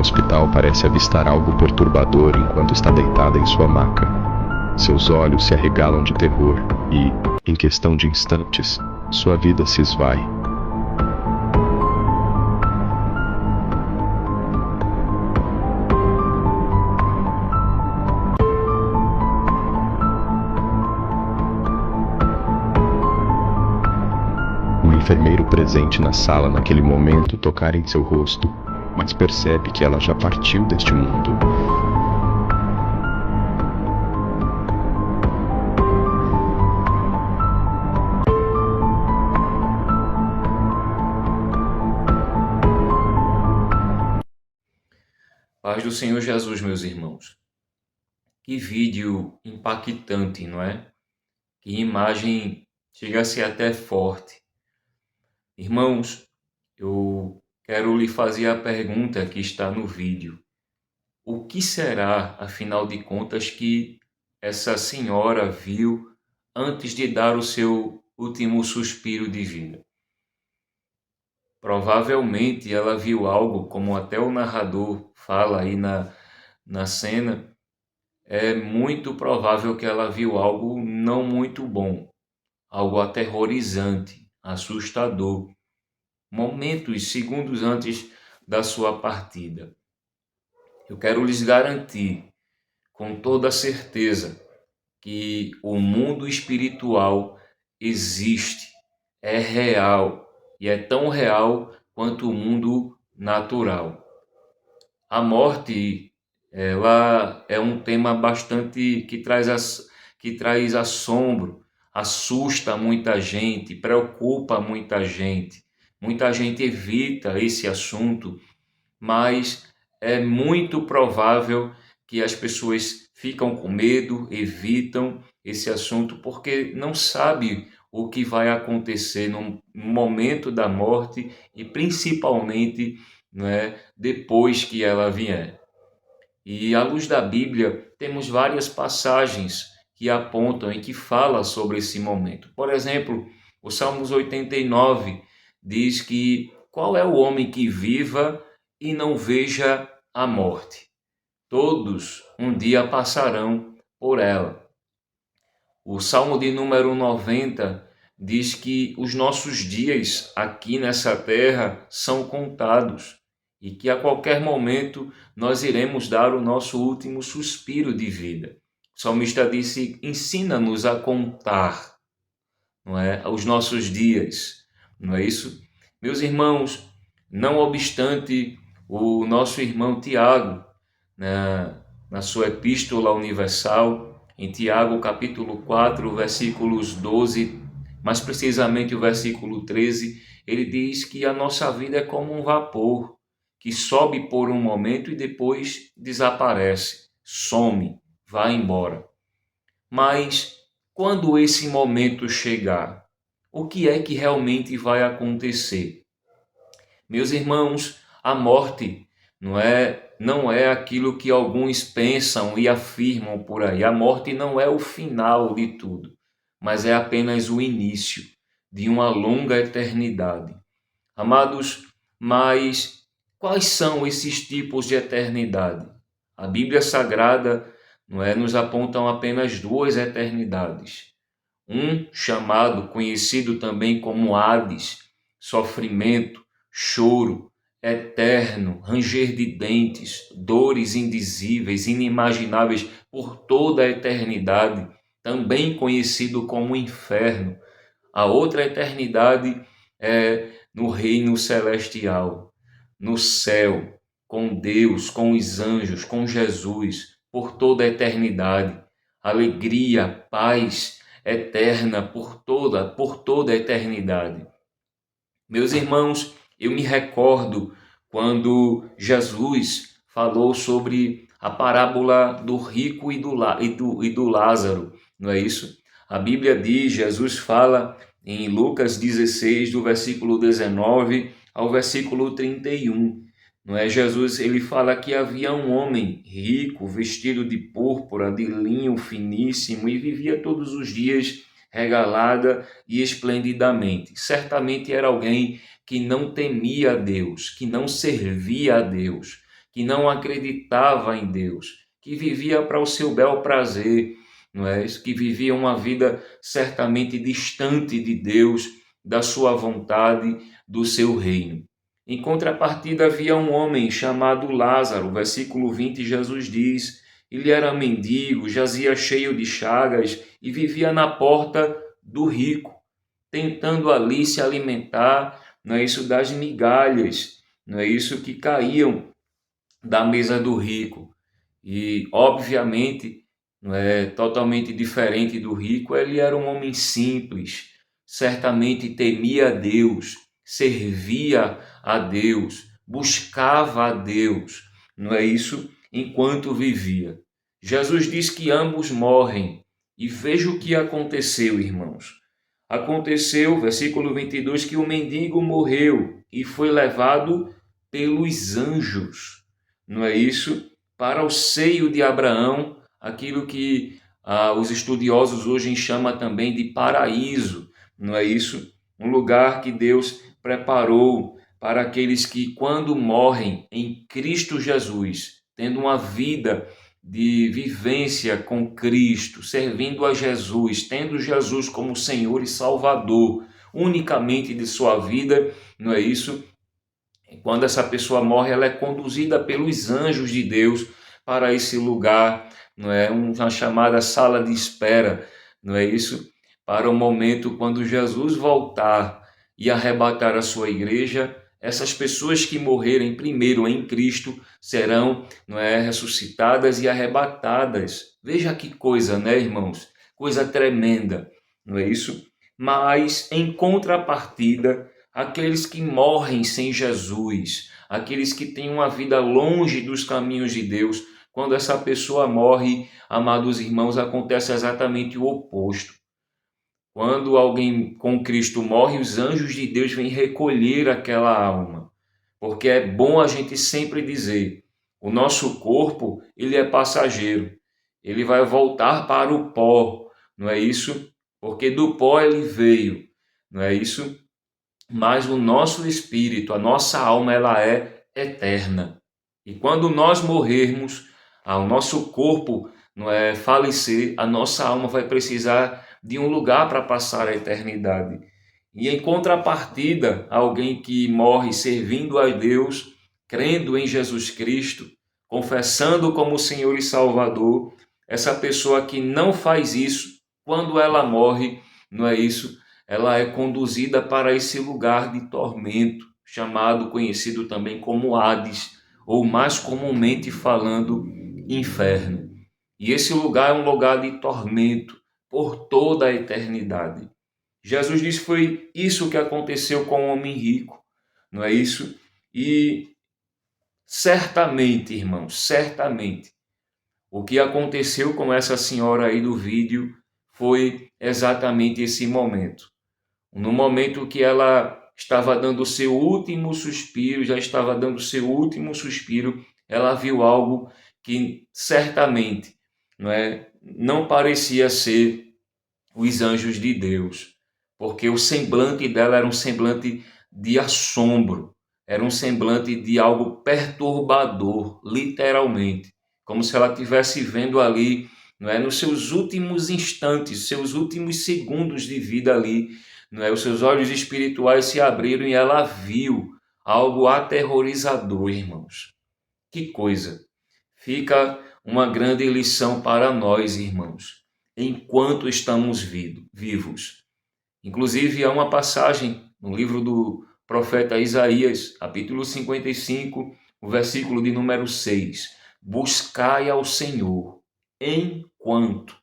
hospital parece avistar algo perturbador enquanto está deitada em sua maca. Seus olhos se arregalam de terror e, em questão de instantes, sua vida se esvai. O enfermeiro presente na sala naquele momento toca em seu rosto, mas percebe que ela já partiu deste mundo. Paz do Senhor Jesus, meus irmãos. Que vídeo impactante, não é? Que imagem chega a ser até forte. Irmãos, eu quero lhe fazer a pergunta que está no vídeo. O que será, afinal de contas, que essa senhora viu antes de dar o seu último suspiro de vida? Provavelmente ela viu algo, como até o narrador fala aí na cena, é muito provável que ela viu algo não muito bom, algo aterrorizante, assustador, momentos, segundos antes da sua partida. Eu quero lhes garantir, com toda certeza, que o mundo espiritual existe, é real, e é tão real quanto o mundo natural. A morte, ela é um tema bastante que traz assombro, assusta muita gente, preocupa muita gente. Muita gente evita esse assunto, mas é muito provável que as pessoas ficam com medo, evitam esse assunto porque não sabe o que vai acontecer no momento da morte e principalmente, né, depois que ela vier. E à luz da Bíblia, temos várias passagens que apontam e que falam sobre esse momento. Por exemplo, o Salmos 89 diz que qual é o homem que viva e não veja a morte? Todos um dia passarão por ela. O Salmo de número 90 diz que os nossos dias aqui nessa terra são contados e que a qualquer momento nós iremos dar o nosso último suspiro de vida. O salmista disse: ensina-nos a contar, não é, os nossos dias, não é isso? Meus irmãos, não obstante o nosso irmão Tiago, na sua Epístola Universal, em Tiago capítulo 4, versículos 12, mais precisamente o versículo 13, ele diz que a nossa vida é como um vapor, que sobe por um momento e depois desaparece, some, vai embora. Mas quando esse momento chegar, o que é que realmente vai acontecer? Meus irmãos, a morte não é aquilo que alguns pensam e afirmam por aí. A morte não é o final de tudo, mas é apenas o início de uma longa eternidade. Amados, mas quais são esses tipos de eternidade? A Bíblia Sagrada nos apontam apenas duas eternidades. Um chamado, conhecido também como Hades, sofrimento, choro, eterno, ranger de dentes, dores indizíveis, inimagináveis por toda a eternidade, também conhecido como inferno. A outra eternidade é no reino celestial, no céu, com Deus, com os anjos, com Jesus, por toda a eternidade. Alegria, paz eterna por toda a eternidade. Meus irmãos, eu me recordo quando Jesus falou sobre a parábola do rico e do Lázaro, não é isso? A Bíblia diz, Jesus fala em Lucas 16, do versículo 19 ao versículo 31. Não é? Jesus, ele fala que havia um homem rico, vestido de púrpura, de linho finíssimo, e vivia todos os dias regalada e esplendidamente. Certamente era alguém que não temia a Deus, que não servia a Deus, que não acreditava em Deus, que vivia para o seu bel prazer, não é isso? Que vivia uma vida certamente distante de Deus, da sua vontade, do seu reino. Em contrapartida, havia um homem chamado Lázaro, versículo 20, Jesus diz: ele era mendigo, jazia cheio de chagas e vivia na porta do rico, tentando ali se alimentar, não é isso, das migalhas, não é isso, que caíam da mesa do rico. E, obviamente, não é totalmente diferente do rico, ele era um homem simples, certamente temia a Deus, servia a Deus, buscava a Deus, não é isso? Enquanto vivia. Jesus diz que ambos morrem. E veja o que aconteceu, irmãos. Aconteceu, versículo 22, que o mendigo morreu e foi levado pelos anjos, não é isso? Para o seio de Abraão, aquilo que os estudiosos hoje chamam também de paraíso, não é isso? Um lugar que Deus preparou para aqueles que, quando morrem em Cristo Jesus, tendo uma vida de vivência com Cristo, servindo a Jesus, tendo Jesus como Senhor e Salvador unicamente de sua vida, não é isso? Quando essa pessoa morre, ela é conduzida pelos anjos de Deus para esse lugar, não é? Uma chamada sala de espera, não é isso? Para o momento quando Jesus voltar e arrebatar a sua igreja, essas pessoas que morrerem primeiro em Cristo serão, não é, ressuscitadas e arrebatadas. Veja que coisa, né, irmãos? Coisa tremenda, não é isso? Mas em contrapartida, aqueles que morrem sem Jesus, aqueles que têm uma vida longe dos caminhos de Deus, quando essa pessoa morre, amados irmãos, acontece exatamente o oposto. Quando alguém com Cristo morre, os anjos de Deus vêm recolher aquela alma. Porque é bom a gente sempre dizer, o nosso corpo, ele é passageiro. Ele vai voltar para o pó, não é isso? Porque do pó ele veio, não é isso? Mas o nosso espírito, a nossa alma, ela é eterna. E quando nós morrermos, o nosso corpo não é falecer, a nossa alma vai precisar de um lugar para passar a eternidade. E em contrapartida, alguém que morre servindo a Deus, crendo em Jesus Cristo, confessando como Senhor e Salvador, essa pessoa que não faz isso, quando ela morre, não é isso? Ela é conduzida para esse lugar de tormento, chamado, conhecido também como Hades, ou mais comumente falando, inferno. E esse lugar é um lugar de tormento por toda a eternidade. Jesus disse que foi isso que aconteceu com o homem rico, não é isso? E certamente, irmãos, certamente, o que aconteceu com essa senhora aí do vídeo foi exatamente esse momento. No momento que ela estava dando o seu último suspiro, já estava dando o seu último suspiro, ela viu algo que certamente não parecia ser os anjos de Deus, porque o semblante dela era um semblante de assombro, era um semblante de algo perturbador, literalmente, como se ela estivesse vendo ali, nos seus últimos instantes, seus últimos segundos de vida ali, os seus olhos espirituais se abriram e ela viu algo aterrorizador, irmãos. Que coisa! Fica uma grande lição para nós, irmãos, enquanto estamos vivos. Inclusive, há uma passagem no livro do profeta Isaías, capítulo 55, o versículo de número 6. Buscai ao Senhor enquanto,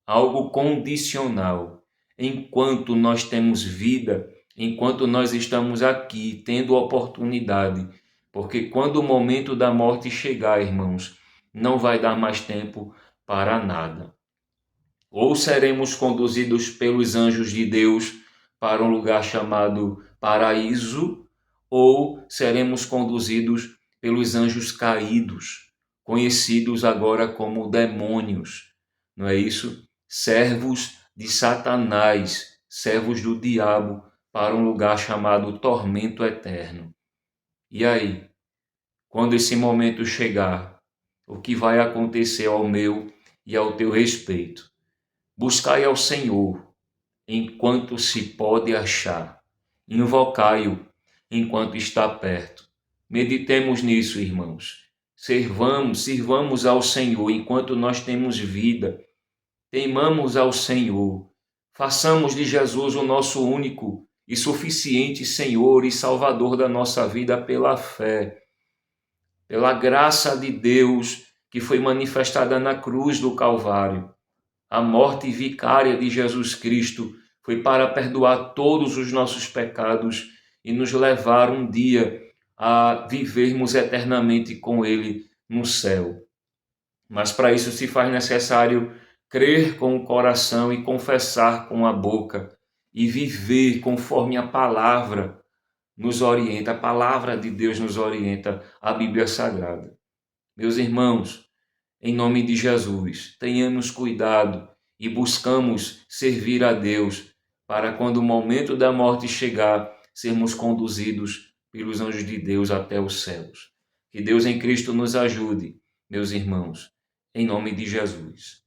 algo condicional, enquanto nós temos vida, enquanto nós estamos aqui, tendo oportunidade, porque quando o momento da morte chegar, irmãos, não vai dar mais tempo para nada. Ou seremos conduzidos pelos anjos de Deus para um lugar chamado paraíso, ou seremos conduzidos pelos anjos caídos, conhecidos agora como demônios, não é isso? Servos de Satanás, servos do diabo, para um lugar chamado tormento eterno. E aí? quando esse momento chegar, o que vai acontecer ao meu e ao teu respeito. Buscai ao Senhor enquanto se pode achar. Invocai-o enquanto está perto. Meditemos nisso, irmãos. Sirvamos ao Senhor enquanto nós temos vida. Temamos ao Senhor. Façamos de Jesus o nosso único e suficiente Senhor e Salvador da nossa vida pela fé, pela graça de Deus que foi manifestada na cruz do Calvário. A morte vicária de Jesus Cristo foi para perdoar todos os nossos pecados e nos levar um dia a vivermos eternamente com Ele no céu. Mas para isso se faz necessário crer com o coração e confessar com a boca e viver conforme a palavra nos orienta, a palavra de Deus nos orienta, a Bíblia Sagrada. Meus irmãos, em nome de Jesus, tenhamos cuidado e buscamos servir a Deus para quando o momento da morte chegar, sermos conduzidos pelos anjos de Deus até os céus. Que Deus em Cristo nos ajude, meus irmãos, em nome de Jesus.